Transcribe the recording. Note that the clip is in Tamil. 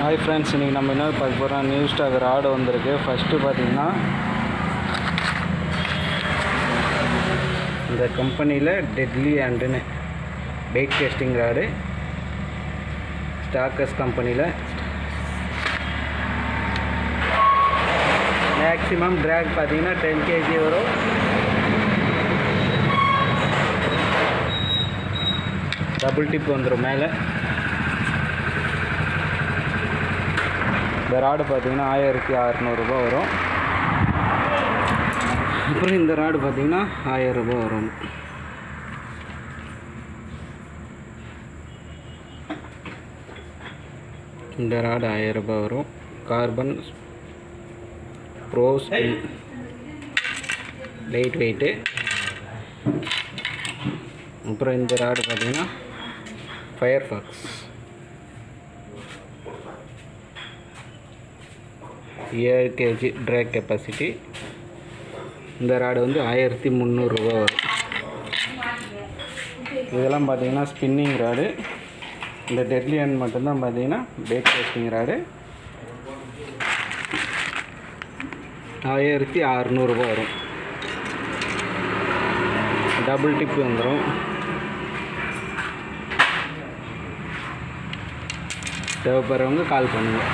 ஹாய் ஃப்ரெண்ட்ஸ், இன்றைக்கி நம்ம என்ன பார்க்க போகிறோம், நியூ ஸ்டாக் ராடு வந்திருக்கு. ஃபஸ்ட்டு பார்த்திங்கன்னா இந்த கம்பெனியில் டெட்லி அண்டுன்னு வெயிட் டெஸ்டிங் ராடு ஸ்டாக்கர்ஸ் கம்பெனியில் மேக்ஸிமம் ட்ராக் பார்த்திங்கன்னா 10 kg வரும். டபுள் டிப் வந்துடும் மேலே. இந்த ராடு பார்த்திங்கன்னா 1600 ரூபா வரும். அப்புறம் இந்த ராடு பார்த்திங்கன்னா 1000 ரூபா வரும். இந்த ராடு 1000 ரூபா வரும். கார்பன் ப்ரோஸ் லைட் வெயிட்டு. அப்புறம் இந்த ராடு பார்த்திங்கன்னா ஃபயர்ஃபாக்ஸ் 7 kg ட்ராக் கெப்பாசிட்டி. இந்த ராடு வந்து 1300 ரூபா வரும். இதெல்லாம் பார்த்திங்கன்னா ஸ்பின்னிங் ராடு. இந்த டெட்லி அண்ட் மட்டும்தான் பார்த்திங்கன்னா பேக் டெஸ்டிங் ராடு. 1600 ரூபா வரும். டபுள் டிப் வந்துடும். தேவைப்படுறவங்க கால் பண்ணுங்கள்.